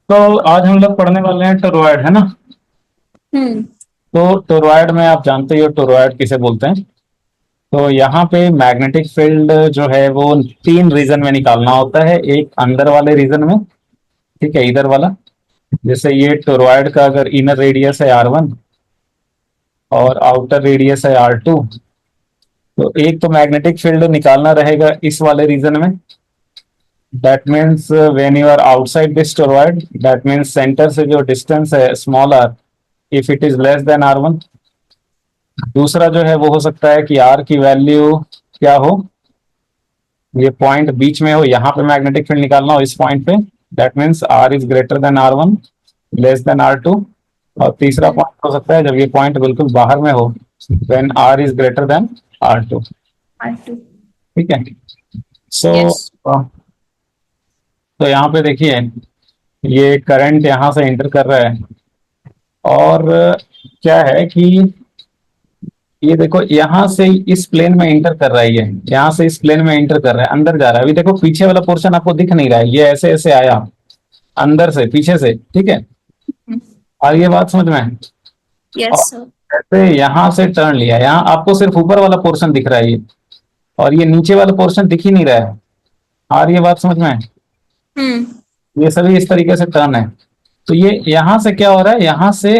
तो आज हम लोग पढ़ने वाले हैं टोरॉयड, है ना। हम्म। तो टोरॉयड में आप जानते ही हो टोरॉयड किसे बोलते हैं। तो यहाँ पे मैग्नेटिक फील्ड जो है वो तीन रीजन में निकालना होता है। एक अंदर वाले रीजन में, ठीक है, इधर वाला। जैसे ये टोरॉयड का अगर इनर रेडियस है R1 और आउटर रेडियस है R2, तो एक तो मैग्नेटिक फील्ड निकालना रहेगा इस वाले रीजन में। That means when you are outside this toroid, that means centre से जो डिस्टेंस है small R, if it is less than R1। दूसरा जो है वो हो सकता है कि आर की वैल्यू क्या हो, ये पॉइंट बीच में हो, यहाँ पे मैग्नेटिक फील्ड निकालना हो इस पॉइंट पे। That means R is greater than R1, less than R2। और तीसरा हम्म। पॉइंट हो सकता है जब ये पॉइंट बिल्कुल बाहर में हो, when R is greater than R2। R2। ठीक है। So yes. तो यहाँ पे देखिए, ये करंट यहाँ से इंटर कर रहा है। और क्या है कि ये देखो यहाँ से इस प्लेन में इंटर कर रहा है, ये यहाँ से इस प्लेन में इंटर कर रहा है, अंदर जा रहा है। अभी देखो पीछे वाला पोर्शन आपको दिख नहीं रहा है, ये ऐसे ऐसे आया अंदर से पीछे से, ठीक है। और ये बात समझ में है। यस और सर। ऐसे यहाँ से टर्न लिया, यहाँ आपको सिर्फ ऊपर वाला पोर्शन दिख रहा है ये, और ये नीचे वाला पोर्शन दिख ही नहीं रहा है। और ये बात समझ में है। हम्म। ये सभी इस तरीके से टर्न है। तो ये यहाँ से क्या हो रहा है, यहाँ से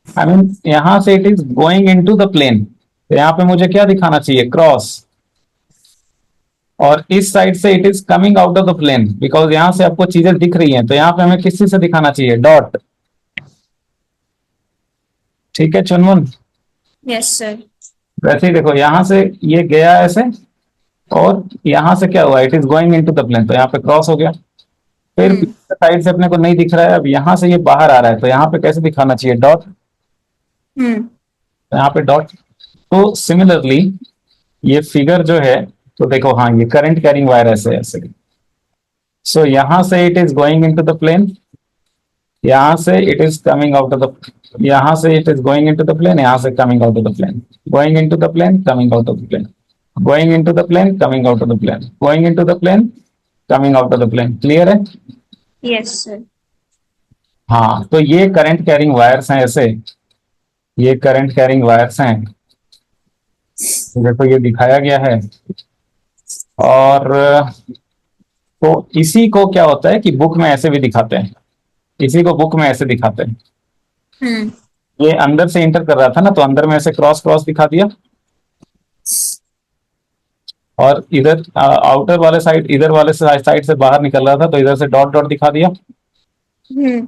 आई मीन यहाँ से it is going into the plane. तो यहाँ पे मुझे क्या दिखाना चाहिए, क्रॉस। और इस साइड से it is coming out of the plane, because यहाँ से आपको चीजें दिख रही हैं, तो यहाँ पे हमें किस चीज से दिखाना चाहिए, डॉट। ठीक है चुनमुन। Yes sir. वैसे ही देखो यहाँ से ये गया ऐसे, और यहाँ से क्या हुआ, it is going into the plane, तो यहाँ पे क्रॉस हो गया। फिर हम्म। साइड से अपने को नहीं दिख रहा है, अब यहाँ से ये बाहर आ रहा है, तो यहाँ पे कैसे दिखाना चाहिए, डॉट। हम्म। तो यहाँ पे डॉट। तो सिमिलरली ये फिगर जो है, तो देखो हाँ, ये करंट कैरिंग वायर ऐसे ऐसे। सो यहाँ से it is going into the plane, यहाँ से it is coming out of the, यहाँ से it is going into the plane, यहाँ से coming out of the plane, going into the plane, coming out of the plane, going into the plane, coming out of the plane, going into the plane, coming out of the plane. Clear है। Yes sir. हाँ, तो ये current carrying wires हैं ऐसे, ये current carrying wires हैं। देखो ये दिखाया गया है। और तो इसी को क्या होता है कि बुक में ऐसे भी दिखाते हैं, इसी को बुक में ऐसे दिखाते हैं। हम्म। ये अंदर से इंटर कर रहा था ना, तो अंदर में ऐसे क्रॉस क्रॉस दिखा दिया। और इधर आउटर वाले साइड, इधर वाले साइड से बाहर निकल रहा था, तो इधर से डॉट डॉट दिखा दिया। हम्म।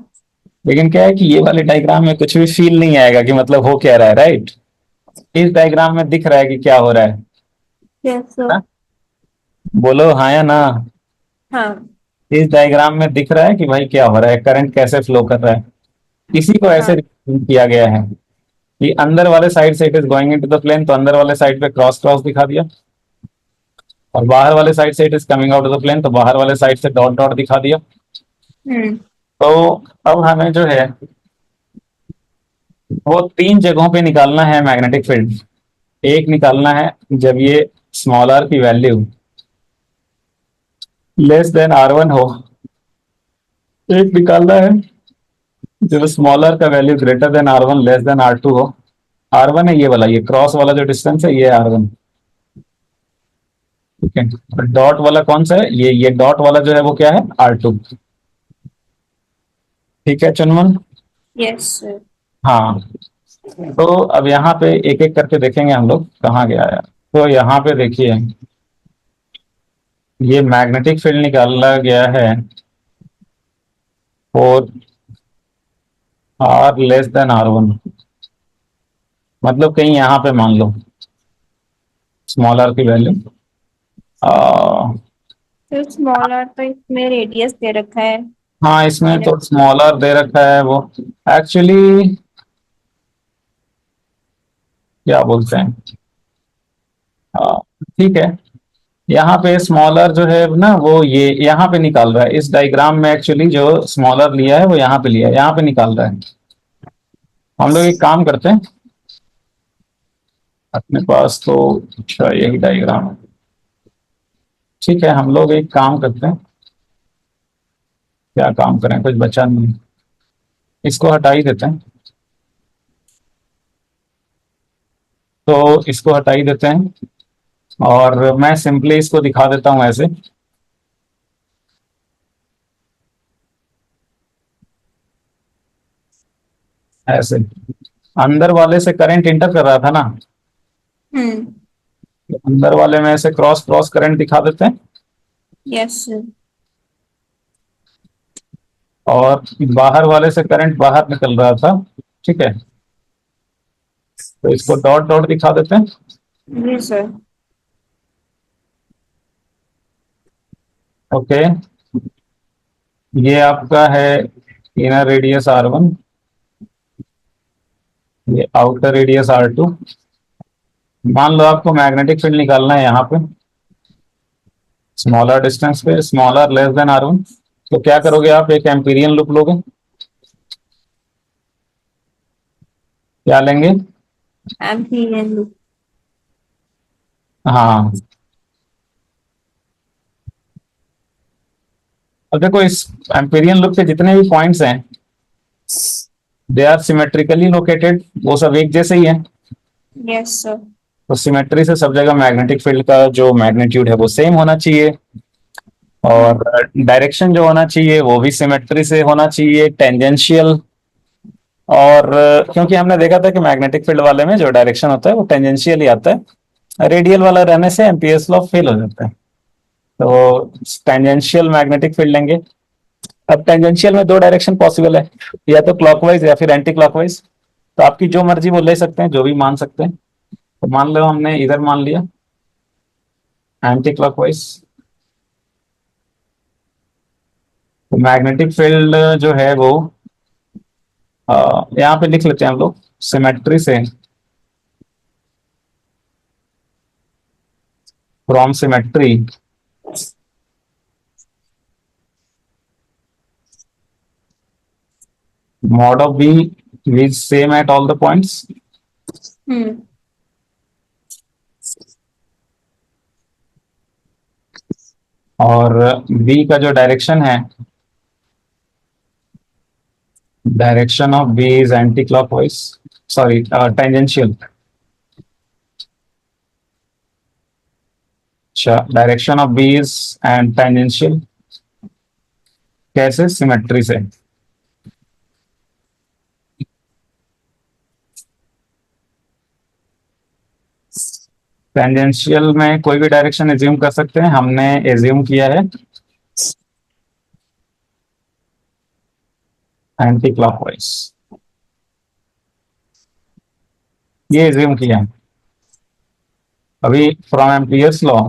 लेकिन क्या है कि ये वाले डायग्राम में कुछ भी फील नहीं आएगा कि मतलब हो क्या रहा है, राइट। इस डायग्राम में दिख रहा है कि क्या हो रहा है। Yes sir. ना? बोलो हाँ या ना। हाँ। इस डायग्राम में दिख रहा है कि भाई क्या हो रहा है, करंट कैसे फ्लो कर रहा है। इसी को ऐसे हाँ। represent किया गया है कि अंदर वाले साइड से it is going into the plane, तो अंदर वाले साइड पे क्रॉस क्रॉस दिखा दिया। और बाहर वाले साइड से it is coming out of the plane, तो बाहर वाले साइड से डॉट डॉट दिखा दिया। हम्म। तो अब हमें जो है वो तीन जगहों पे निकालना है मैग्नेटिक फील्ड। एक निकालना है जब ये स्मॉल आर की वैल्यू लेस देन R1 हो। एक निकालना है जब स्मॉल आर का value greater than R1, less than R2 हो। R1 है ये वाला, ये क्रॉस वाला जो डिस्टेंस है, ये R1। ठीक है। और डॉट वाला कौन सा है, ये डॉट वाला जो है वो क्या है, R2। ठीक है चुनमन। Yes sir. हाँ, तो अब यहाँ पे एक एक करके देखेंगे हम लोग कहाँ गया यार। तो यहाँ पे देखिए, ये मैग्नेटिक फील्ड निकाला गया है और R लेस देन R1, मतलब कहीं यहाँ पे मान लो स्मॉल आर की वैल्यू, तो स्मॉल आर तो इसमें रेडियस दे रखा है। हाँ इसमें इनर। तो स्मॉल आर दे रखा है वो। एक्चुअली क्या बोलते हैं, ठीक है। यहाँ पे स्मॉलर जो है ना, वो ये यहाँ पे निकाल रहा है इस डायग्राम में। एक्चुअली जो स्मॉलर लिया है वो यहाँ पे लिया है, यहाँ पे निकाल रहा है। हम लोग एक काम करते हैं, अपने पास तो अच्छा यही डायग्राम है। ठीक है, हम लोग एक काम करते हैं, क्या काम करें, कुछ बचा नहीं, इसको हटा ही देते हैं। तो इसको हटा ही देते हैं और मैं सिंपली इसको दिखा देता हूं ऐसे। ऐसे अंदर वाले से करंट इंटर कर रहा था ना, हम्म। तो अंदर वाले में ऐसे क्रॉस क्रॉस करंट दिखा देते हैं। Yes sir. और बाहर वाले से करंट बाहर निकल रहा था, ठीक है, तो इसको डॉट डॉट दिखा देते हैं। जी सर। ओके, ये आपका है इनर रेडियस R1, ये आउटर रेडियस R2। मान लो आपको मैग्नेटिक फील्ड निकालना है यहाँ पे, स्मॉलर डिस्टेंस पे, स्मॉलर लेस देन R1, तो क्या करोगे आप, एक एम्पीरियन लूप लोगे। क्या लेंगे? Amperian loop. हाँ, अब देखो इस एम्पीरियन लूप के जितने भी पॉइंट्स हैं, दे आर सिमेट्रिकली लोकेटेड, वो सब एक जैसे ही हैं। Yes sir. तो सिमेट्री से सब जगह मैग्नेटिक फील्ड का जो मैग्नीट्यूड है वो सेम होना चाहिए, और डायरेक्शन जो होना चाहिए वो भी सिमेट्री से होना चाहिए, टेंजेंशियल। और क्योंकि हमने देखा था कि मैग्नेटिक फील्ड वाले में जो डायरेक्शन होता है वो टेंजेंशियल ही आता है, रेडियल वाला रहने से एम्पियर्स लॉ फेल हो जाता है। तो टेंजेंशियल मैग्नेटिक फील्ड लेंगे। अब टेंजेंशियल में दो डायरेक्शन पॉसिबल है, या तो क्लॉकवाइज या फिर एंटी क्लॉकवाइज, तो आपकी जो मर्जी वो ले सकते हैं, जो भी मान सकते हैं। तो मान लो हमने इधर मान लिया एंटी क्लॉकवाइज, तो मैग्नेटिक फील्ड जो है वो यहाँ पे लिख लेते हैं हम लोग सिमेट्री से, from symmetry mod of B is same at all the points, hmm. और B का जो डायरेक्शन है, direction of B is anti clockwise, sorry tangential. अच्छा, direction of B is and tangential, कैसे? सिमेट्री से। टेंजेंशियल में कोई भी डायरेक्शन एज्यूम कर सकते हैं, हमने एज्यूम किया है एंटी क्लॉकवाइज, ये एज्यूम किया है। अभी फ्रॉम एम्पियर्स लॉ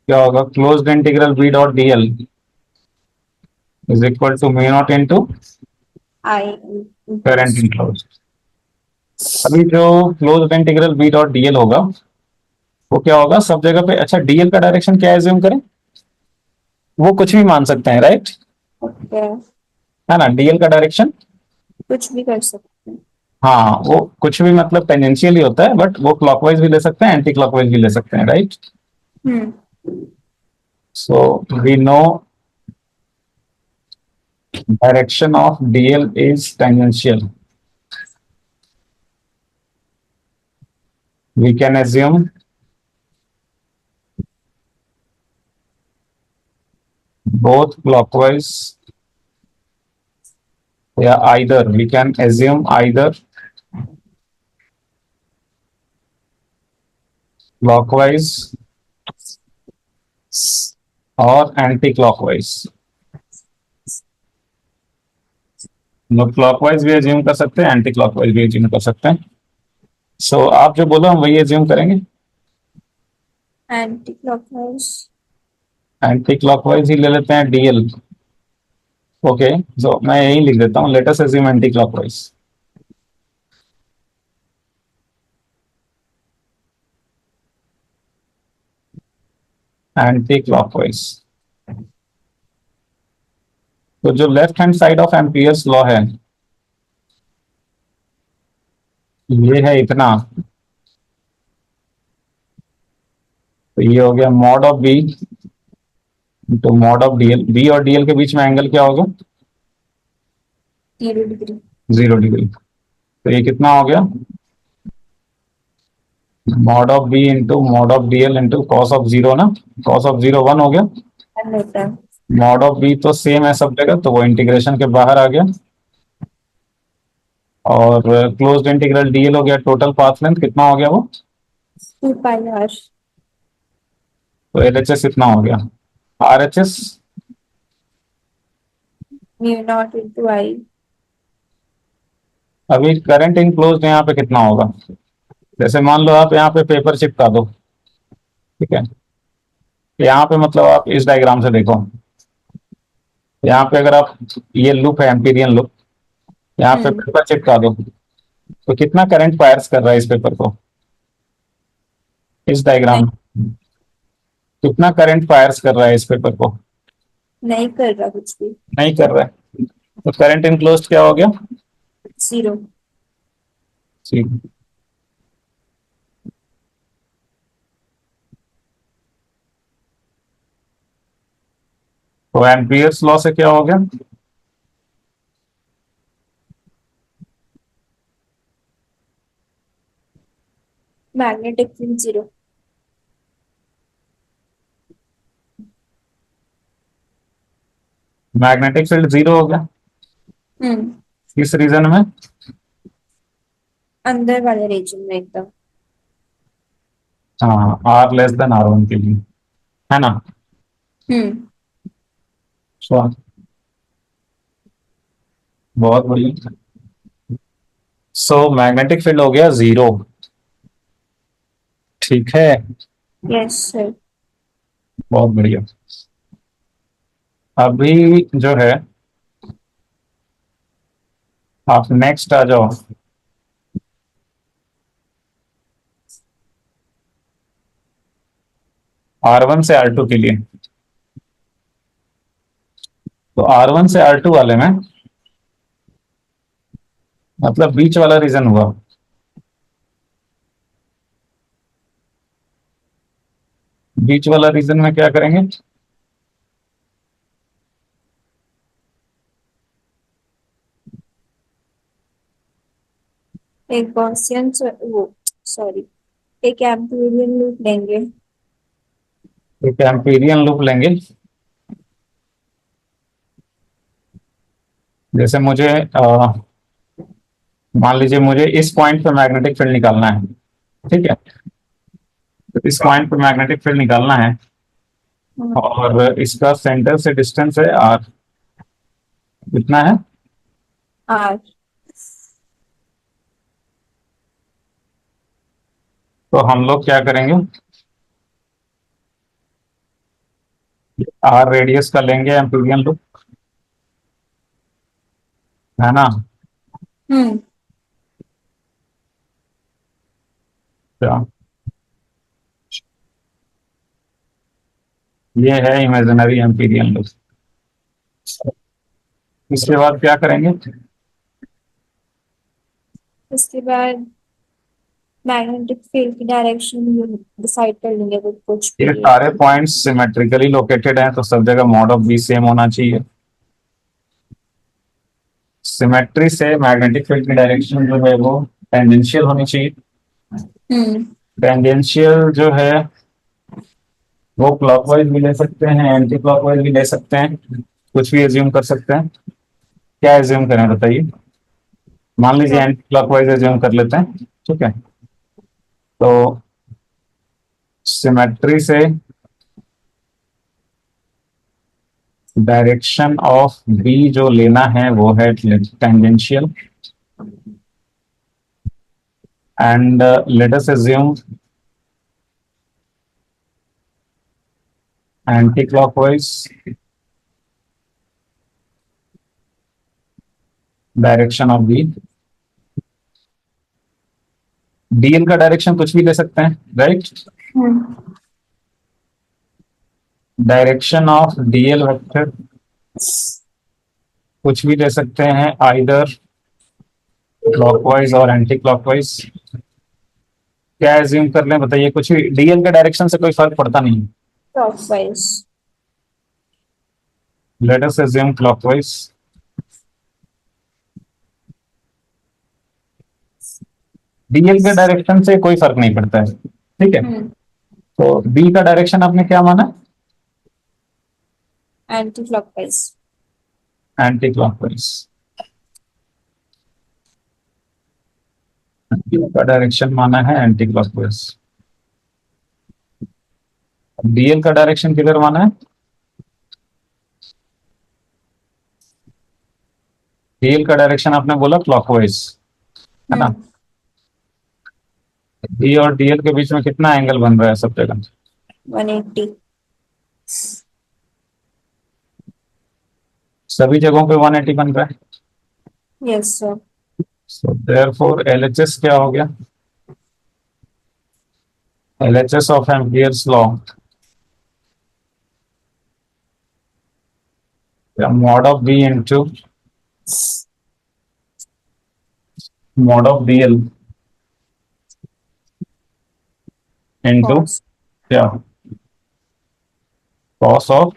क्या होगा, closed integral B dot D L is equal to mu naught into I. Current enclose. अभी जो closed integral B dot D L होगा वो क्या होगा सब जगह पे। अच्छा, डीएल का डायरेक्शन क्या एज्यूम करें, वो कुछ भी मान सकते हैं, राइट? ओके। है ना, डीएल का डायरेक्शन, कुछ भी कर सकते हैं। हाँ वो कुछ भी मतलब टेंजेंशियल ही होता है, बट वो क्लॉकवाइज भी ले सकते हैं, एंटी क्लॉकवाइज भी ले सकते हैं, right? Hmm. So we know direction of DL is tangential, we can assume both clockwise या either, we can assume either clockwise और एंटी क्लॉकवाइज। हम क्लॉकवाइज भी एज्यूम कर सकते हैं, एंटी क्लॉकवाइज भी एज्यूम कर सकते हैं। सो आप जो बोलो हम वही एज्यूम करेंगे, एंटी क्लॉकवाइज। एंटी क्लॉकवाइज ही ले लेते हैं डीएल। ओके, सो मैं यही लिख देता हूँ, let us assume anti clockwise. Anti clockwise, तो जो left hand side of Ampere's law है ये है इतना, तो ये हो गया mod of B into mod of DL. B और डीएल के बीच में एंगल क्या होगा? 0 डिग्री। 0 डिग्री। तो ये कितना हो गया? Mod of B into mod of DL into cos of zero ना। कॉस ऑफ जीरो 1 हो गया। वन होता है। मॉड ऑफ बी तो सेम है सब जगह, तो वो इंटीग्रेशन के बाहर आ गया। और क्लोज्ड इंटीग्रल डीएल हो गया। टोटल पाथ लेंथ कितना हो गया वो? 2 पाई r। तो एलएचएस इतना हो गया। RHS μ0 × I। अभी करंट इनक्लोज्ड यहाँ पे कितना होगा? जैसे मान लो आप यहाँ पे पेपर चिपका दो, ठीक है। यहाँ पे मतलब आप इस डायग्राम से देखो, यहाँ पे अगर आप, ये लूप है एम्पीरियन लूप, यहाँ पे हम्म। पेपर चिपका दो, तो कितना करंट पायर्स कर रहा है इस पेपर को? इस नहीं, डायग्राम में कितना करंट फायर्स कर रहा है इस पेपर को? नहीं कर रहा कुछ भी। नहीं कर रहा है। तो करंट इनक्लोज्ड क्या हो गया? 0। ठीक। तो एम्पियर्स लॉ से क्या हो गया? Magnetic field 0। मैग्नेटिक फील्ड 0 हो गया। हम्म। किस रीजन में? अंदर वाले रीजन में एकदम। हाँ, R less than R one के लिए, है ना। हम्म। स्वाद बहुत बढ़िया। सो मैग्नेटिक फील्ड हो गया 0। ठीक है, यस सर। बहुत बढ़िया। अभी जो है आप नेक्स्ट आ जाओ। R1 से R2 के लिए। तो R1 से R2 वाले में मतलब बीच वाला रीजन हुआ। बीच वाला रीजन में क्या करेंगे? एक गॉसियन वो, सॉरी, एक एम्पीरियन लूप लेंगे। एक एम्पीरियन लूप लेंगे। जैसे मुझे मान लीजिए मुझे इस पॉइंट पे मैग्नेटिक फील्ड निकालना है, ठीक है। तो इस पॉइंट पे मैग्नेटिक फील्ड निकालना है और इसका सेंटर से डिस्टेंस है आर। कितना है? R। तो हम लोग क्या करेंगे? आर रेडियस का लेंगे एम्पीरियन लूप, है ना। हम्म। तो ये है इमेजिनरी एम्पीरियन लूप। इसके बाद क्या करेंगे? उसके बाद मैग्नेटिक फील्ड की डायरेक्शन डिसाइड कर लेंगे, वो कुछ ये भी है। सारे पॉइंट्स सिमेट्रिकली लोकेटेड हैं, तो सब जगह मॉड ऑफ बी सेम होना चाहिए। सिमेट्री से मैग्नेटिक फील्ड की डायरेक्शन जो है वो टेंजेंशियल होनी चाहिए। हम्म। टेंजेंशियल जो है वो क्लॉकवाइज भी ले सकते हैं, एंटी क्लॉकवाइज भी ले सकते हैं, कुछ भी एज्यूम कर सकते हैं। क्या एज्यूम करें बताइए? मान लीजिए एंटी क्लॉकवाइज एज्यूम कर लेते हैं, ठीक है। तो सिमेट्री से डायरेक्शन ऑफ बी जो लेना है वो है tangential. And let us assume anti clockwise direction of B. DL का डायरेक्शन कुछ भी ले सकते हैं, right. Hmm. Direction of DL vector कुछ भी ले सकते हैं, आइदर क्लॉकवाइज और एंटी क्लॉकवाइज। क्या एज्यूम कर लें बताइए, कुछ भी डीएल के डायरेक्शन से कोई फर्क पड़ता नहीं। clockwise. Late us assume clockwise. DL के डायरेक्शन से कोई फर्क नहीं पड़ता है, ठीक है। Hmm. तो बी का डायरेक्शन आपने क्या माना? Anti-clockwise. Anti clockwise. बी का डायरेक्शन माना है एंटी क्लॉकवाइज। डीएल का डायरेक्शन किधर माना है? डीएल का डायरेक्शन आपने बोला क्लॉकवाइज, है ना। Hmm. डी और डीएल के बीच में कितना एंगल बन रहा है सब जगह? 180. सभी जगहों पे 180 बन रहा है। Yes, sir. So therefore LHS क्या हो गया? LHS of Ampere's law, mod of B into mod of DL into Cos क्या? Cos of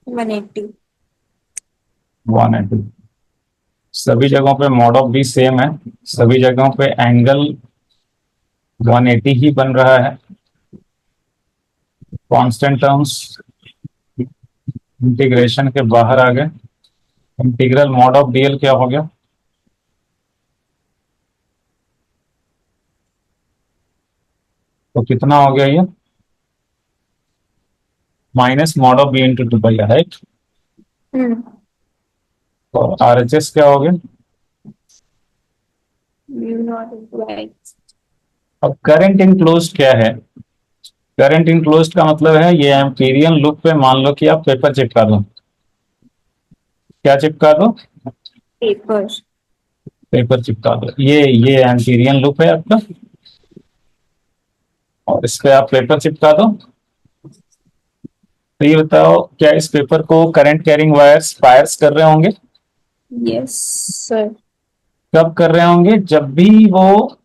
180. 180। सभी जगहों पे मॉड ऑफ बी सेम है, सभी जगहों पे एंगल 180 ही बन रहा है। कांस्टेंट टर्म्स इंटीग्रेशन के बाहर आ गए। इंटीग्रल मॉड ऑफ डीएल क्या हो गया? तो कितना हो गया ये? Minus mod of B into two pi, right. Hmm. और आरएचएस क्या हो गया? Mu not into x. अब करंट इनक्लोज्ड क्या है? करंट इनक्लोज्ड का मतलब है ये एम्पीरियन लूप पे मान लो कि आप पेपर चिपका दो। क्या चिपका दो? Paper. पेपर चिपका दो। ये एम्पीरियन लूप है आपका, और इस पे आप पेपर चिपका दो। तो ये बताओ, क्या इस पेपर को करंट कैरिंग वायर्स फायर्स कर रहे होंगे? Yes, sir. कब कर रहे होंगे? जब भी वो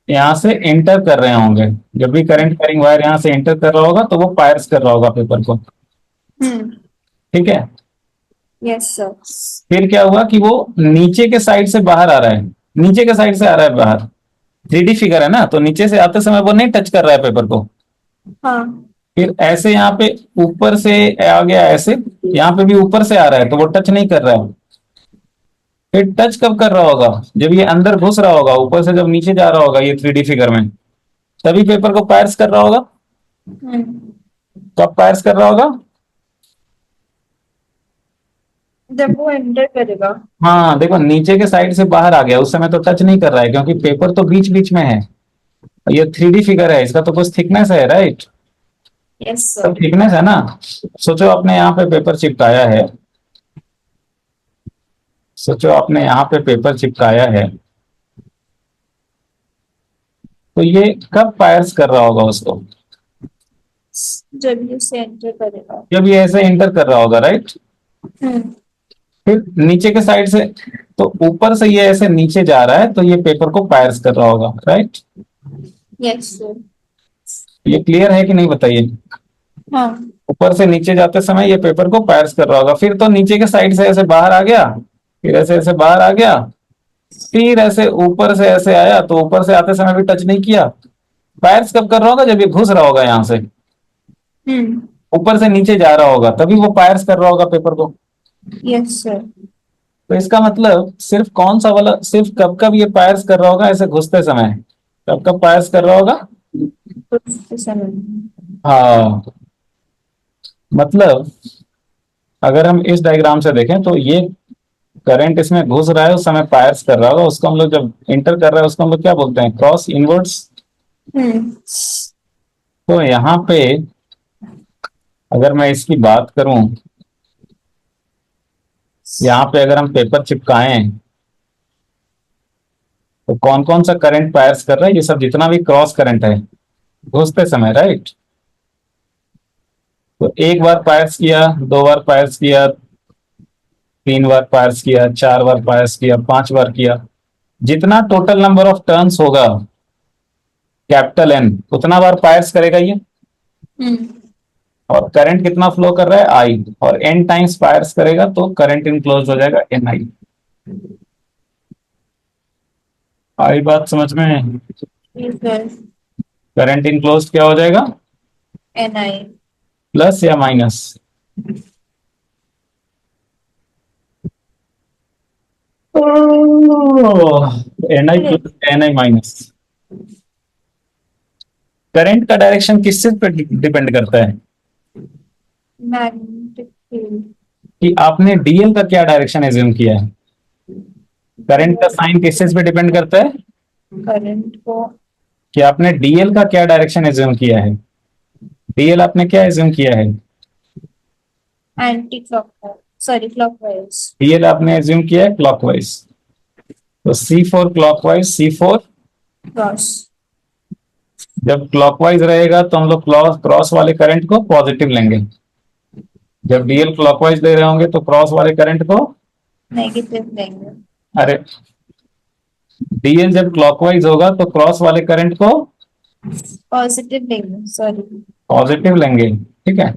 यहाँ से एंटर कर रहे होंगे। जब भी करंट कैरिंग वायर यहाँ से एंटर कर रहा होगा तो वो फायर्स कर रहा होगा पेपर को, Hmm. ठीक है। Yes, sir. फिर क्या हुआ कि वो नीचे के साइड से बाहर आ रहा है, नीचे के साइड से आ रहा है बाहर। 3D फिगर है ना, तो नीचे से आते समय वो नहीं टच कर रहा है पेपर को। हाँ. फिर ऐसे यहाँ पे ऊपर से आ गया, ऐसे यहाँ पे भी ऊपर से आ रहा है तो वो टच नहीं कर रहा है। फिर टच कब कर रहा होगा? जब ये अंदर घुस रहा होगा, ऊपर से जब नीचे जा रहा होगा ये 3D फिगर में, तभी पेपर को पायर्स कर रहा होगा। Hmm. कब पायर्स कर रहा होगा? जब वो एंटर करेगा. हाँ देखो, नीचे के साइड से बाहर आ गया, उस समय तो टच नहीं कर रहा है क्योंकि पेपर तो बीच बीच में है। ये 3D फिगर है, इसका तो कुछ थिकनेस है, राइट। Yes, तो sir. थिकनेस है ना। सोचो आपने यहाँ पे पेपर चिपकाया है, सोचो आपने यहाँ पे पेपर चिपकाया है, तो ये कब फायर्स कर रहा होगा उसको? जब ये उसे एंटर करेगा. जब ये ऐसे एंटर कर रहा होगा, राइट। Hmm. फिर नीचे के साइड से, तो ऊपर से ये ऐसे नीचे जा रहा है तो ये पेपर को फायर्स कर रहा होगा, राइट। Yes, sir. ये क्लियर है कि नहीं बताइए? हाँ. ऊपर से नीचे जाते समय ये पेपर को फायर्स कर रहा होगा। फिर तो नीचे के साइड से ऐसे बाहर आ गया, फिर ऐसे ऐसे बाहर आ गया, फिर ऐसे ऊपर से ऐसे आया, तो ऊपर से आते समय भी टच नहीं किया। फायर्स कब कर रहा होगा? जब ये घुस रहा होगा यहाँ से, Hmm. ऊपर से नीचे जा रहा होगा, तभी वो फायर्स कर रहा होगा पेपर को। Yes, sir. तो इसका मतलब सिर्फ कौन सा वाला, सिर्फ कब कब ये फायर्स कर रहा होगा? ऐसे घुसते समय कब कब फायर्स कर रहा होगा? कुछ समय. हाँ, मतलब अगर हम इस डायग्राम से देखें तो ये करंट इसमें घुस रहा है, उस समय फायर्स कर रहा होगा, उसको हम लोग जब इंटर कर रहा है उसको हम लोग क्या बोलते हैं? Cross inverts. Hmm. तो यहाँ पे अगर मैं इसकी बात करूं, यहाँ पे अगर हम पेपर चिपकाएं तो कौन कौन सा करंट पायर्स कर रहा है? ये सब जितना भी क्रॉस करंट है घुसते समय, राइट। तो एक बार पायर्स किया, दो बार पायर्स किया, तीन बार पायर्स किया, चार बार पायर्स किया, पांच बार किया, जितना टोटल नंबर ऑफ टर्न्स होगा कैपिटल एन उतना बार फायर्स करेगा ये, हम्म। और करंट कितना फ्लो कर रहा है आई, और एन टाइम्स फायर्स करेगा तो करंट इनक्लोज हो जाएगा एन आई। आई बात समझ में है? ठीक है। करंट इनक्लोज क्या हो जाएगा, एन आई। प्लस या माइनस? एन आई प्लस एन आई माइनस। करंट का डायरेक्शन किस चीज पे डिपेंड करता है, मैग्नेटिक फील्ड। कि आपने डीएल का क्या डायरेक्शन एज्यूम किया है? करंट का साइन किस चीज पे डिपेंड करता है, करंट को कि आपने डीएल का क्या डायरेक्शन एज्यूम किया है? डीएल आपने क्या एज्यूम किया है? Anti clockwise, sorry clockwise. DL आपने एज्यूम किया है क्लॉकवाइज, तो सी फोर क्लॉकवाइज, सी फोर। क्रॉस। जब क्लॉकवाइज रहेगा तो हम लोग क्रॉस क्रॉस वाले करंट को पॉजिटिव लेंगे, जब डीएल क्लॉकवाइज दे रहे होंगे तो क्रॉस वाले करंट को, नेगेटिव लेंगे। अरे डीएल जब क्लॉकवाइज होगा तो क्रॉस वाले करंट को पॉजिटिव लेंगे, सॉरी। पॉजिटिव लेंगे, ठीक है।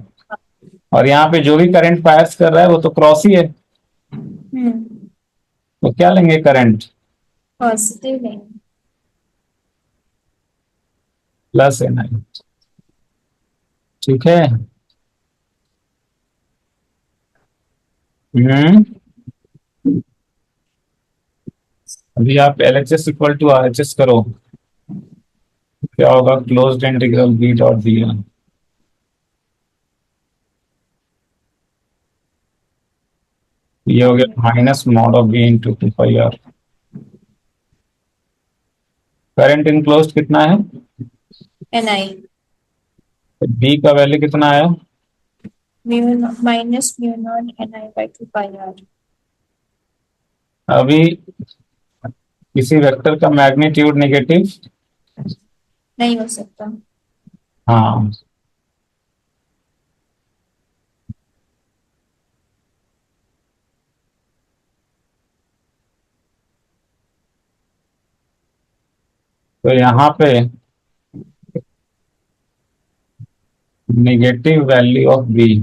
और यहाँ पे जो भी करंट पास कर रहा है वो तो क्रॉस ही है, हम्म। तो क्या लेंगे करंट, पॉजिटिव लेंगे। प्लस एन आई, ठीक है। हम्म। अभी आप L H S equal to R H S करो, क्या होगा, close integral B dot D N, ये हो गया minus mod of B into two pi R. Current enclose कितना है, एन आई। बी का वैल्यू कितना आया, mu minus mu naught N I by two pi R. अभी किसी वेक्टर का मैग्नीट्यूड नेगेटिव, नहीं हो सकता। हाँ, तो यहाँ पे नेगेटिव वैल्यू ऑफ बी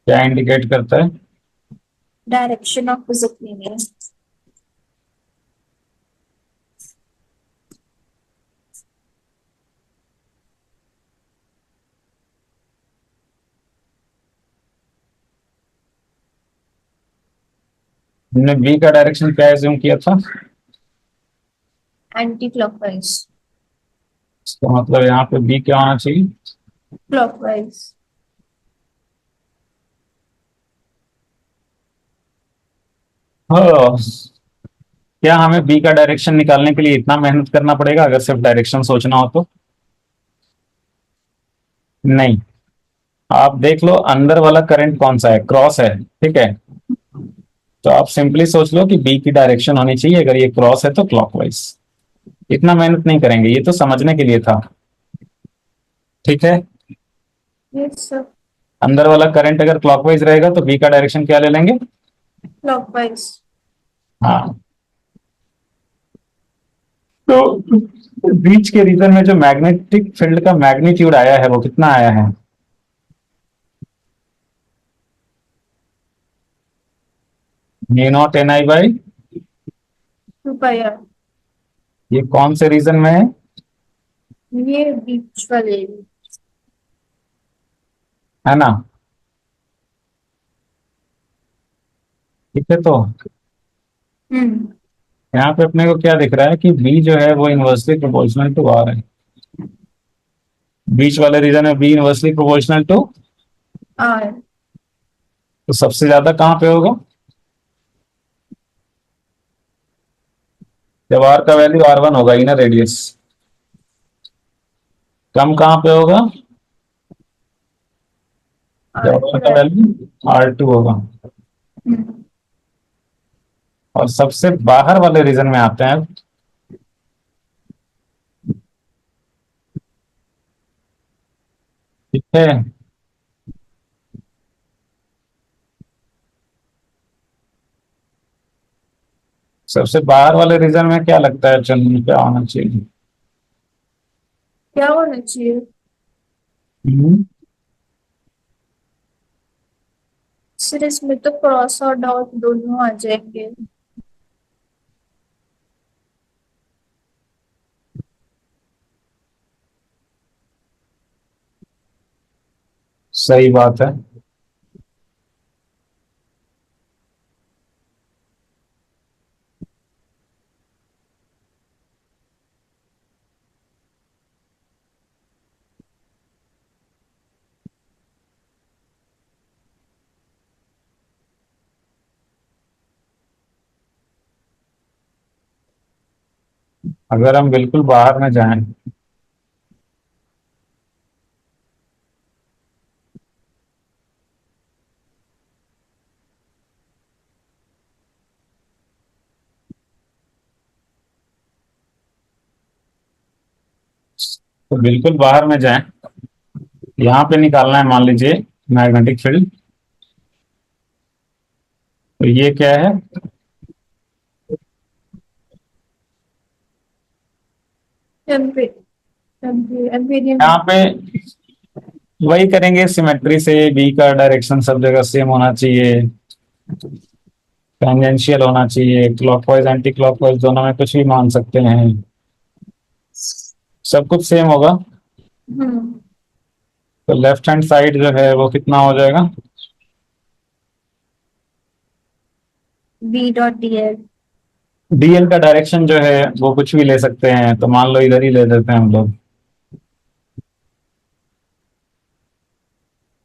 क्या इंडिकेट करता है, डायरेक्शन ऑफ फिजिक लेंगे। हमने बी का डायरेक्शन क्या एज्यूम किया था, एंटी क्लॉकवाइज। इसका मतलब यहाँ पे बी क्या होना चाहिए, क्लॉकवाइज। हाँ। क्या हमें बी का डायरेक्शन निकालने के लिए इतना मेहनत करना पड़ेगा अगर सिर्फ डायरेक्शन सोचना हो तो? नहीं, आप देख लो अंदर वाला करंट कौन सा है, क्रॉस है, ठीक है। तो आप सिंपली सोच लो कि बी की डायरेक्शन होनी चाहिए, अगर ये क्रॉस है तो क्लॉकवाइज। इतना मेहनत नहीं करेंगे, ये तो समझने के लिए था, ठीक है। ये सब अंदर वाला करंट अगर क्लॉकवाइज रहेगा तो बी का डायरेक्शन क्या ले लेंगे, क्लॉकवाइज। हाँ। तो बीच के रीजन में जो मैग्नेटिक फील्ड का मैग्नीट्यूड आया है वो कितना आया है, mu naught N I by, two pi R. ये कौन से रीजन में है, ये बीच वाले। है ना? ठीक है, तो हम्म। यहाँ पे अपने को क्या दिख रहा है कि बी जो है वो इनवर्सली प्रोपोर्शनल टू आर है, बीच वाले रीजन में B inversely proportional to, R. तो सबसे ज्यादा कहाँ पे होगा, जब आर का वैल्यू आर वन होगा इनर रेडियस, कम कहाँ पे होगा, आर जब आर टू का है। वैल्यू आर टू होगा। हम्म। और सबसे बाहर वाले रीजन में आते हैं, ठीक है। सबसे बाहर वाले रीजन में क्या लगता है चंद्र क्या होना चाहिए? क्या होना चाहिए? हम्म, सर इसमें तो क्रॉस और डॉट दोनों आ जाएंगे। सही बात है। अगर हम बिल्कुल बाहर में जाएं तो बिल्कुल बाहर में जाएं, यहाँ पे निकालना है मान लीजिए मैग्नेटिक फील्ड। तो ये क्या है? Amphi amphi empyrean. यहाँ पे वही करेंगे सिमेट्री से, बी का डायरेक्शन सब जगह सेम होना चाहिए, टेंजेंशियल होना चाहिए, क्लॉकवाइज एंटी क्लॉकवाइज दोनों में कुछ भी मान सकते हैं, सब कुछ सेम होगा। हम्म। तो लेफ्ट हैंड साइड जो है वो कितना हो जाएगा? B dot D L. DL का डायरेक्शन जो है वो कुछ भी ले सकते हैं, तो मान लो इधर ही ले देते हैं हम लोग,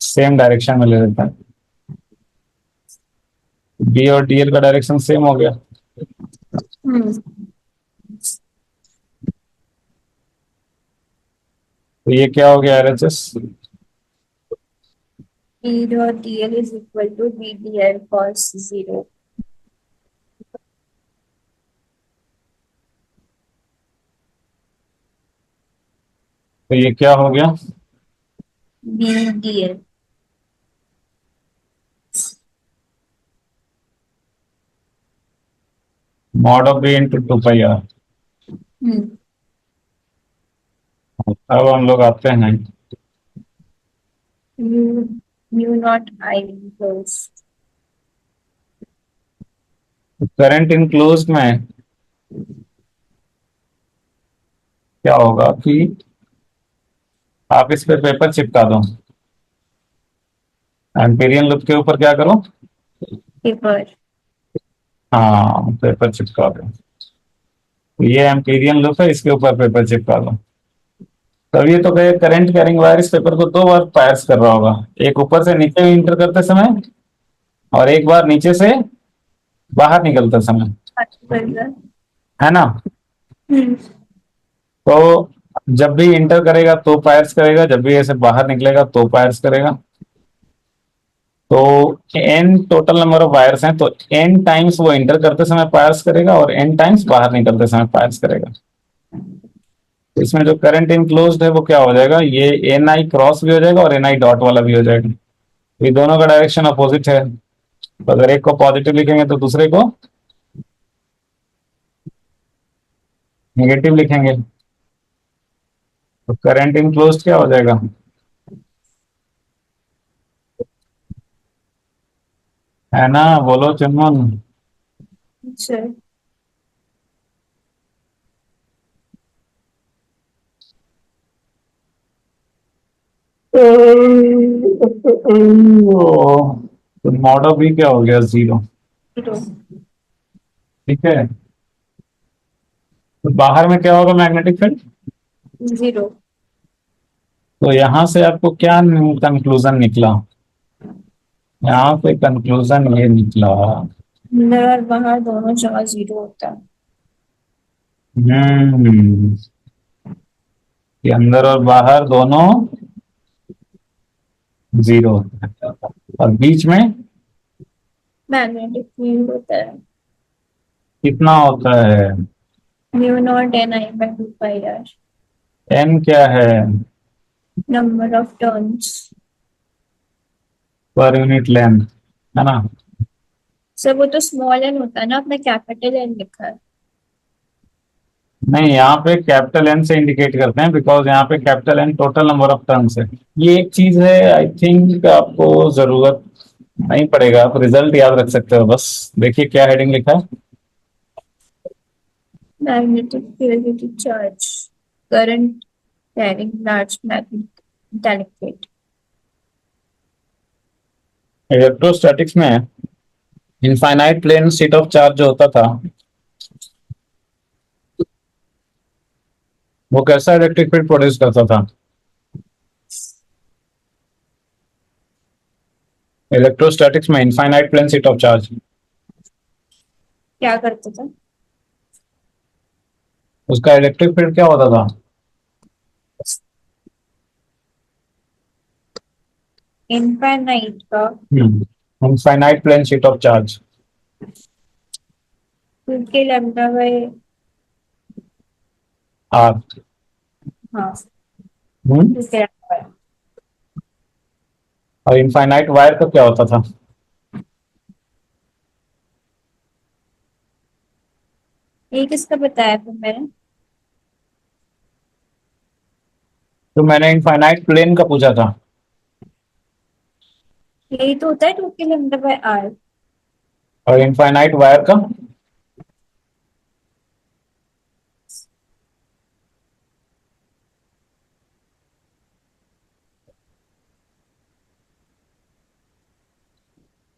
सेम डायरेक्शन में ले लेते हैं। बी और डीएल का डायरेक्शन सेम हो गया। हम्म। तो ये क्या हो गया RHS? B dot D L is equal to B D L cos zero. तो ये क्या हो गया? B D L. Mod of B into two pi R. Hmm. अब हम लोग आते हैं mu mu not I equals. Current enclose में क्या होगा कि आप इस पे पेपर चिपका दो, एम्पीरियन लूप के ऊपर क्या करो? पेपर। हाँ पेपर चिपका दो। तो ये एम्पीरियन लूप है, इसके ऊपर पेपर चिपका दो। तब ये तो कहे करंट कैरिंग वायर इस पेपर को दो बार पास कर रहा होगा, एक ऊपर से नीचे इंटर करते समय और एक बार नीचे से बाहर निकलते समय, है ना? हम्म। तो जब भी इंटर करेगा तो पायर्स करेगा, जब भी ऐसे बाहर निकलेगा तो पायर्स करेगा। तो N total number of wires हैं, तो एन टाइम्स वो इंटर करते समय पायर्स करेगा और एन टाइम्स बाहर निकलते समय पायर्स करेगा। तो इसमें जो करंट इनक्लोज्ड है वो क्या हो जाएगा, ये एन आई क्रॉस भी हो जाएगा और एन आई डॉट वाला भी हो जाएगा। ये दोनों का डायरेक्शन अपोजिट है, तो अगर एक को पॉजिटिव लिखेंगे तो दूसरे को नेगेटिव लिखेंगे। तो करंट इनक्लोज्ड क्या हो जाएगा? है ना, बोलो चुनमुन। अच्छा। तो मॉडल भी क्या हो गया, जीरो। जीरो। ठीक है, तो बाहर में क्या होगा मैग्नेटिक फील्ड? जीरो। तो यहां से आपको क्या कंक्लूजन निकला? यहाँ पे कंक्लूजन ये निकला। अंदर और बाहर दोनों जगह जीरो होता है। हम्म, कि अंदर और बाहर दोनों जीरो, और बीच में मैग्नेटिक फील्ड होता है कितना होता है? Mu naught N I by two pi R. N क्या है? Number of turns. Per unit length, है ना? सर वो तो स्मॉल एन होता है ना, अपने कैपिटल एन लिखा है। नहीं, यहाँ पे कैपिटल एन से इंडिकेट करते हैं, बिकॉज यहाँ पे capital N total number of terms है। ये एक चीज है, आई थिंक आपको जरूरत नहीं पड़ेगा, आप रिजल्ट याद रख सकते हो बस। देखिए क्या हेडिंग लिखा है। Magnetic field due to charge, current carrying large magnetic field. Electrostatics में infinite plane state of charge जो होता था, वो कैसा इलेक्ट्रिक फील्ड प्रोड्यूस करता था? इलेक्ट्रोस्टैटिक्स में infinite plane state of charge, क्या करते थे? उसका इलेक्ट्रिक फील्ड क्या होता था? इनफाइनाइट का infinite plane state of charge. क्योंकि लैम्डा बाय आर। हाँ, हम्म। क्योंकि लैम्डा बाय। और इनफाइनाइट वायर का क्या होता था? ये किसका बताया फिर मैंने? तो मैंने इनफाइनाइट प्लेन का पूछा था। यही तो होता है क्योंकि लैम्डा बाय आर। और इनफाइनाइट वायर का?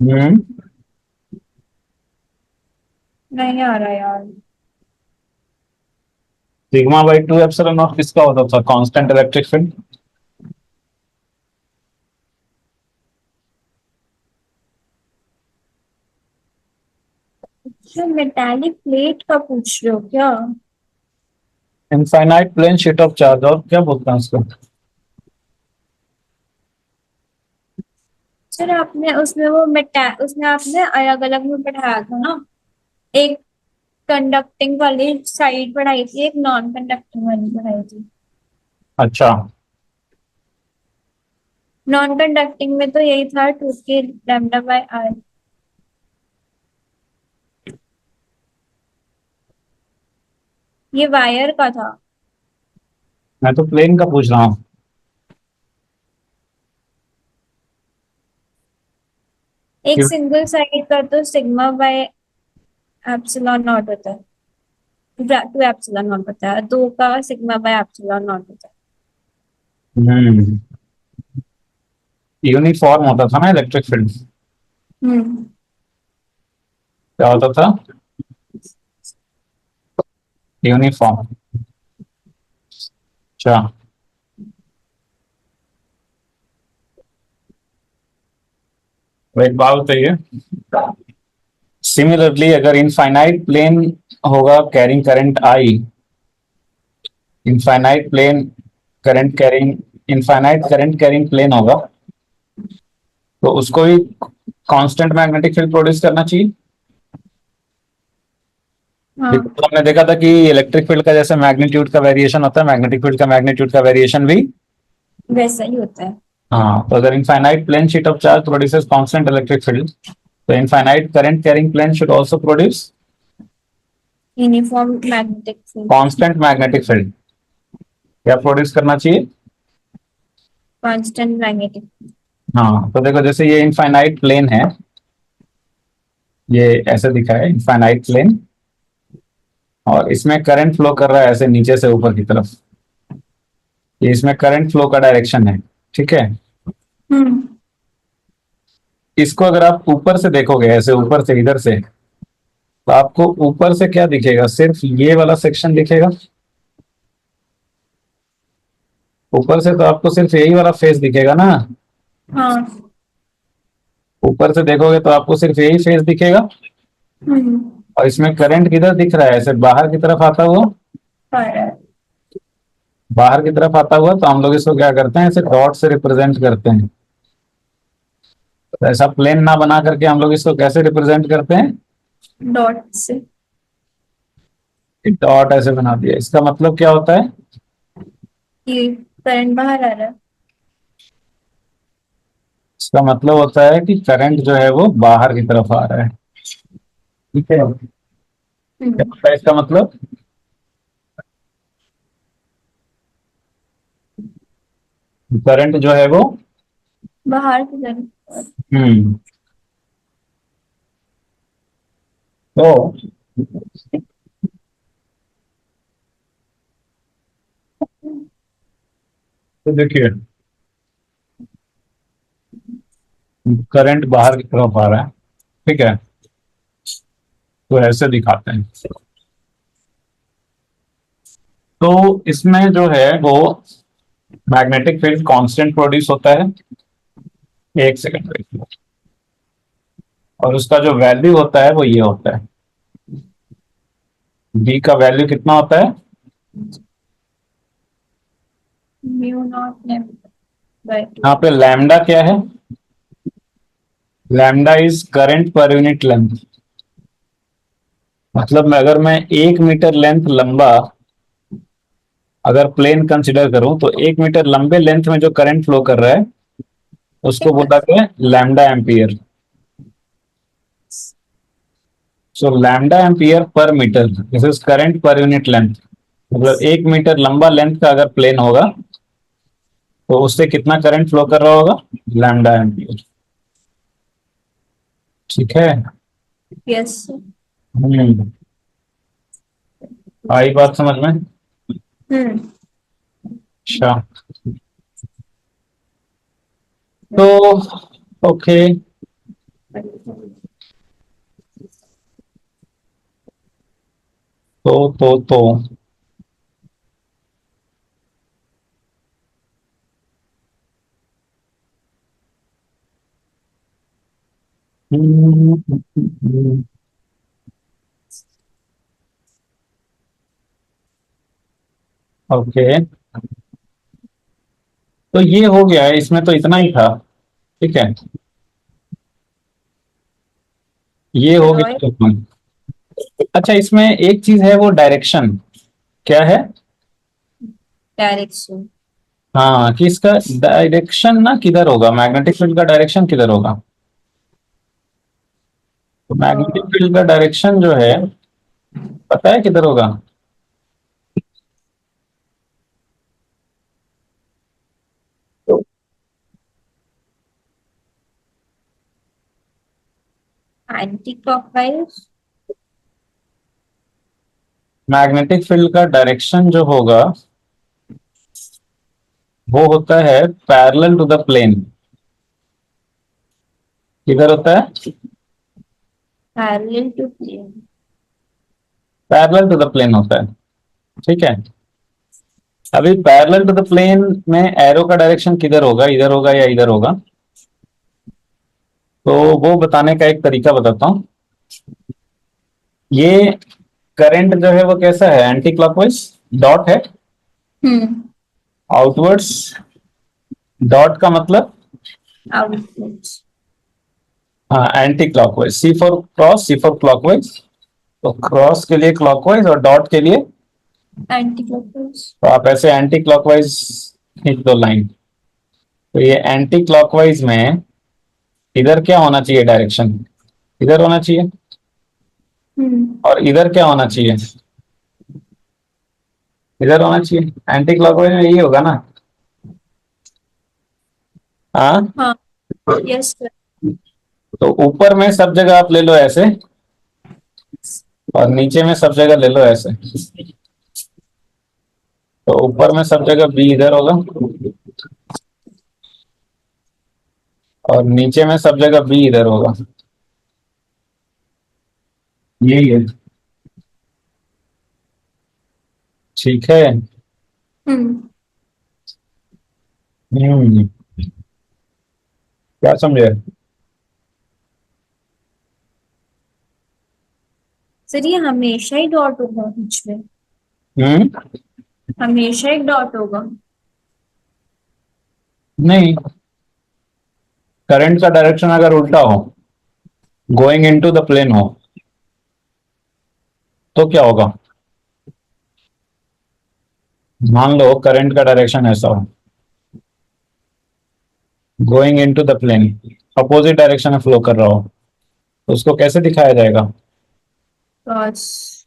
हम्म। नहीं आ रहा यार। Sigma by two epsilon naught किसका होता था? Constant electric field. जो मेटालिक प्लेट का पूछ रहे हो क्या? Infinite plane sheet of charge, और क्या बोलते हैं उसको? सर आपने उसमें वो उसमें आपने अलग अलग में पढ़ाया था ना। एक कंडक्टिंग वाली साइड पढ़ाई थी, एक नॉन कंडक्टिंग वाली पढ़ाई थी। अच्छा। नॉन कंडक्टिंग में तो यही था, टू के लैम्डा बाय आर। ये वायर का था। मैं तो प्लेन का पूछ रहा हूँ। एक सिंगल साइड का तो सिग्मा बाय एप्सिलॉन नॉट होता है, टू एप्सिलॉन नॉट होता है, दो का सिग्मा बाय एप्सिलॉन नॉट होता हम्म। यूनिफॉर्म होता था ना इलेक्ट्रिक फील्ड। है। क्या होता था? यूनिफॉर्म। अच्छा। तो एक बात बताइए, सिमिलरली अगर इनफाइनाइट प्लेन होगा carrying current I, infinite plane current carrying infinite current carrying plane होगा, तो उसको भी कांस्टेंट मैग्नेटिक फील्ड प्रोड्यूस करना चाहिए। हाँ, बिकॉज हमने देखा था कि इलेक्ट्रिक फील्ड का जैसे मैग्नीट्यूड का वेरिएशन होता है, मैग्नेटिक फील्ड का मैग्नीट्यूड का वेरिएशन भी। वैसा ही होता है। हाँ, तो अगर infinite plane sheet of charge produces constant electric field, तो infinite current carrying plane should also produce uniform magnetic field. Constant magnetic field. क्या प्रोड्यूस करना चाहिए? Constant magnetic. हाँ, तो देखो जैसे ये इनफाइनाइट प्लेन है, ये ऐसे दिखा है इनफाइनाइट प्लेन, और इसमें करंट फ्लो कर रहा है ऐसे नीचे से ऊपर की तरफ। ये इसमें करंट फ्लो का डायरेक्शन है, ठीक है। हम्म। इसको अगर आप ऊपर से देखोगे, ऐसे ऊपर से इधर से, तो आपको ऊपर से क्या दिखेगा? सिर्फ ये वाला सेक्शन दिखेगा। ऊपर से तो आपको सिर्फ यही वाला फेस दिखेगा ना। हाँ। ऊपर से देखोगे तो आपको सिर्फ यही फेस दिखेगा। हम्म। और इसमें करंट किधर दिख रहा है? ऐसे बाहर की तरफ आता हुआ। और बाहर की तरफ आता हुआ, तो हम लोग इसको क्या करते हैं, ऐसे डॉट से रिप्रेजेंट करते हैं। तो ऐसा प्लेन ना बना करके हम लोग इसको कैसे रिप्रेजेंट करते हैं? डॉट से। डॉट ऐसे बना दिया। इसका मतलब क्या होता है? ये करंट बाहर आ रहा है। इसका मतलब होता है कि करंट जो है वो बाहर की तरफ आ रहा है। ठीक है, क्या हम्म, होता है इसका मतलब? करंट जो है वो, बाहर की तरफ। हम्म, तो देखिए, करंट बाहर की तरफ आ रहा है, ठीक है, तो ऐसे दिखाते हैं। तो इसमें जो है वो मैग्नेटिक फील्ड कांस्टेंट प्रोड्यूस होता है, एक सेकंड वेट, और उसका जो वैल्यू होता है वो ये होता है, बी का वैल्यू कितना होता है? Mu not lambda by two. यहाँ पे लैम्डा क्या है? Lambda is current per unit length. मतलब अगर मैं 1 मीटर लेंथ लंबा अगर प्लेन कंसिडर करूं, तो 1 मीटर लंबे लेंथ में जो करंट फ्लो कर रहा है उसको ठीक है। बोला गया lambda ampere. So lambda ampere per metre, this is current per unit length. मतलब 1 मीटर लंबा लेंथ का अगर प्लेन होगा तो उससे कितना करंट फ्लो कर रहा होगा? Lambda ampere. ठीक है। यस। हम्म, आई बात समझ में? हम्म। अच्छा, तो ओके, तो ओके, तो ये हो गया है, इसमें तो इतना ही था। ठीक है, ये हो टोरॉइड गया तो। अच्छा, इसमें एक चीज है, वो डायरेक्शन क्या है? डायरेक्शन। हाँ, कि इसका डायरेक्शन ना किधर होगा, मैग्नेटिक फील्ड का डायरेक्शन किधर होगा? तो मैग्नेटिक फील्ड का डायरेक्शन जो है, पता है किधर होगा? Anti clockwise. मैग्नेटिक फील्ड का डायरेक्शन जो होगा वो होता है पैरेलल टू द प्लेन। किधर होता है? Parallel to plane. Parallel to the plane होता है। ठीक है, अभी पैरेलल टू द प्लेन में एरो का डायरेक्शन किधर होगा, इधर होगा या इधर होगा? तो वो बताने का एक तरीका बताता हूँ। ये करंट जो है वो कैसा है, एंटी क्लॉकवाइज डॉट है, हम्म। आउटवर्ड्स डॉट का मतलब, आउटपुट। हाँ, anti clockwise, C for cross, C for clockwise. तो क्रॉस के लिए क्लॉकवाइज और डॉट के लिए, एंटी क्लॉकवाइज। तो आप ऐसे एंटी क्लॉकवाइज खींच दो लाइन। तो ये एंटी क्लॉकवाइज में इधर क्या होना चाहिए डायरेक्शन? इधर होना चाहिए। हम्म। और इधर क्या होना चाहिए? इधर होना चाहिए। एंटी क्लॉकवाइज में यही होगा ना? हाँ, हाँ। Yes sir. तो ऊपर में सब जगह आप ले लो ऐसे, और नीचे में सब जगह ले लो ऐसे। तो ऊपर में सब जगह बी इधर होगा, और नीचे में सब जगह बी इधर होगा। यही है। ठीक है। हम्म। हम्म, क्या समझे? सर ये हमेशा ही डॉट होगा बीच में। हम्म, हमेशा एक डॉट होगा। नहीं, करंट का डायरेक्शन अगर उल्टा हो, गोइंग इनटू द प्लेन हो, तो क्या होगा? मान लो करंट का डायरेक्शन ऐसा हो, going into the plane, opposite direction में फ्लो कर रहा हो, तो उसको कैसे दिखाया जाएगा? क्रॉस।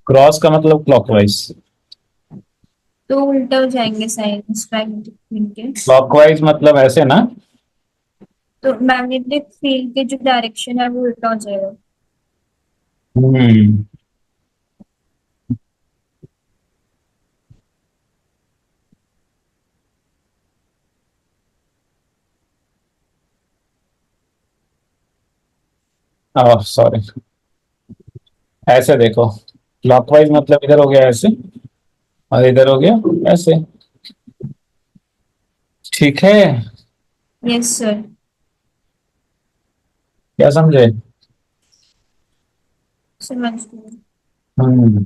क्रॉस का मतलब क्लॉकवाइज। तो उल्टा हो जाएंगे साइंस मैग्नेटिक फील्ड के। क्लॉकवाइज मतलब ऐसे ना। तो मैग्नेटिक फील्ड के जो डायरेक्शन है वो उल्टा हो जाएगा। हम्म। ओह सॉरी, ऐसे देखो, क्लॉकवाइज मतलब इधर हो गया ऐसे, और इधर हो गया ऐसे। ठीक है। Yes sir. क्या समझे? समझ गए। हम्म।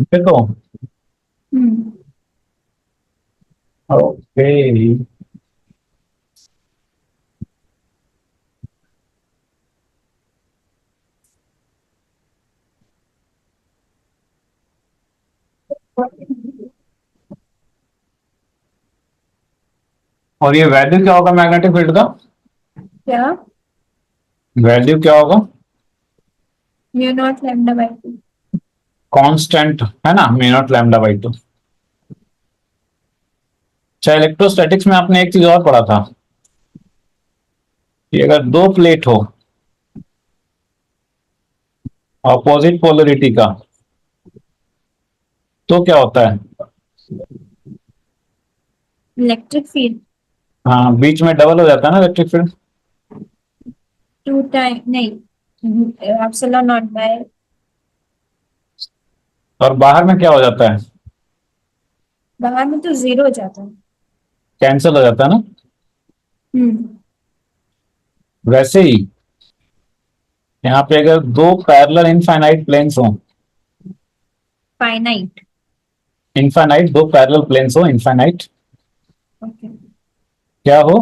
देखो। हम्म। ओके। और ये वैल्यू क्या होगा मैग्नेटिक फील्ड का? क्या? वैल्यू क्या होगा? Mu naught lambda by to. Constant है ना, mu naught lambda by to. अच्छा, इलेक्ट्रोस्टैटिक्स में आपने एक चीज और पढ़ा था कि अगर दो प्लेट हो अपोजिट पोलरिटी का, तो क्या होता है? Electric field. हाँ, बीच में डबल हो जाता है ना इलेक्ट्रिक फील्ड। टू टाइम नहीं, एप्सिलॉन नॉट बाय। और बाहर में क्या हो जाता है? बाहर में तो जीरो हो जाता है। कैंसिल हो जाता है ना। हम्म। वैसे ही यहाँ पे अगर दो पैरेलल इनफाइनाइट प्लेन्स हो, फाइनाइट। इनफाइनाइट दो पैरेलल प्लेन्स हो, इनफाइनाइट ओके। क्या हो?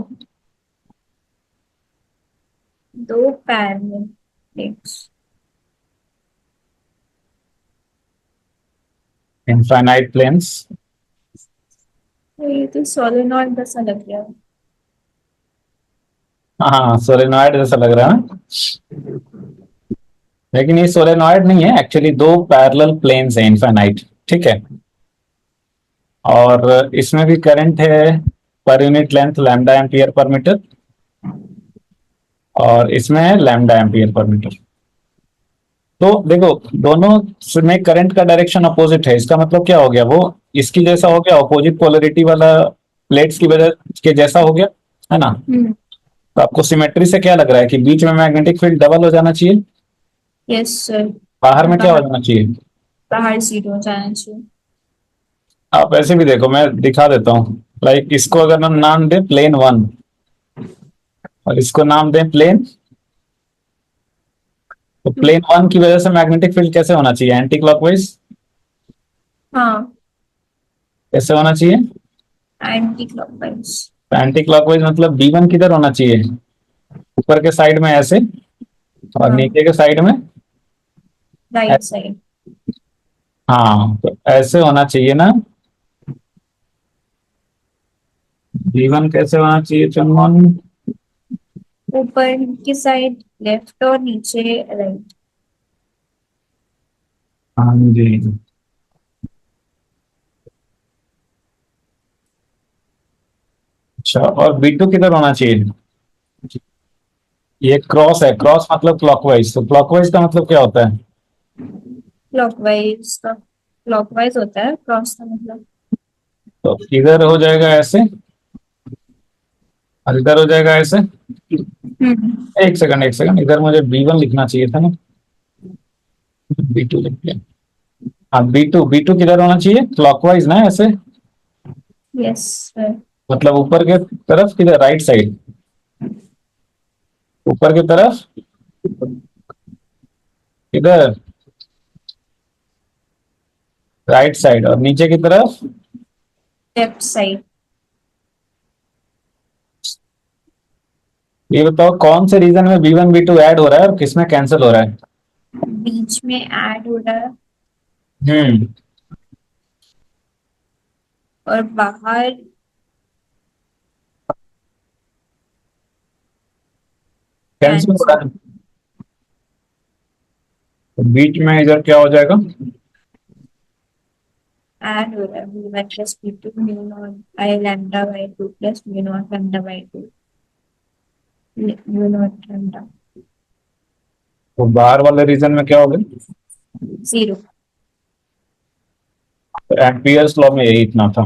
दो पैरेलल प्लेट्स। Infinite planes. तो ये तो सोलेनॉइड जैसा लग रहा है। हाँ, सोलेनॉइड जैसा लग रहा है ना, लेकिन ये सोलेनॉइड नहीं है एक्चुअली, दो पैरेलल प्लेन्स है इनफाइनाइट। ठीक है। और इसमें भी करंट है पर unit length lambda ampere per metre, और इसमें है लैम्डा एम्पियर पर मीटर। तो देखो, दोनों में करंट का डायरेक्शन अपोजिट है, इसका मतलब क्या हो गया, वो इसकी जैसा हो गया, अपोजिट पोलरिटी वाला प्लेट्स की वजह के जैसा हो गया, है ना। हम्म। तो आपको सिमेट्री से क्या लग रहा है कि बीच में मैग्नेटिक फील्ड डबल हो जाना चाहिए, यस सर। बाहर और में क्या हो बाहर, जाना चाहिए? बाहर जीरो हो जाना चाहिए। आप ऐसे भी देखो, मैं दिखा देता हूँ। लाइक इसको अगर हम नाम दें प्लेन वन, और इसको नाम दें प्लेन, तो टू। प्लेन वन की वजह से मैग्नेटिक फील्ड कैसे होना चाहिए? Anti clockwise. हाँ। कैसे होना चाहिए? Anti clockwise. एंटी क्लॉकवाइज मतलब बी वन किधर होना चाहिए? ऊपर के साइड में ऐसे, और हाँ, नीचे के साइड में राइट साइड। हाँ, तो ऐसे होना चाहिए ना। बी वन कैसे होना चाहिए चुनमन? ऊपर की साइड लेफ्ट और नीचे राइट। हाँ जी। अच्छा, और बी टू किधर होना चाहिए? ये क्रॉस है, क्रॉस मतलब क्लॉकवाइज, तो क्लॉकवाइज का मतलब क्या होता है? क्लॉकवाइज का क्लॉकवाइज होता है, क्रॉस का मतलब। तो इधर हो जाएगा ऐसे, और इधर हो जाएगा ऐसे। हम्म। एक सेकंड, एक सेकंड, इधर मुझे बी वन लिखना चाहिए था ना, बी टू लिख लिया। हाँ, बी टू किधर होना चाहिए? क्लॉकवाइज ना ऐसे, यस सर। मतलब ऊपर के तरफ किधर, राइट साइड, ऊपर की तरफ किधर, राइट साइड, और नीचे की तरफ। Left side. ये बताओ कौन से रीजन में B one B two add हो रहा है और किसमें कैंसिल हो रहा है? बीच में ऐड हो रहा है। हम्म। और बाहर कैंसिल हो कैंसिल। रहा है। तो बीच में इधर क्या हो जाएगा? ऐड हो रहा है v one plus v two mu not I lambda by two plus mu naught lambda by two mu naught lambda तो बाहर वाले रीजन में क्या होगा? जीरो। तो एम्पियर्स लॉ में यही इतना था।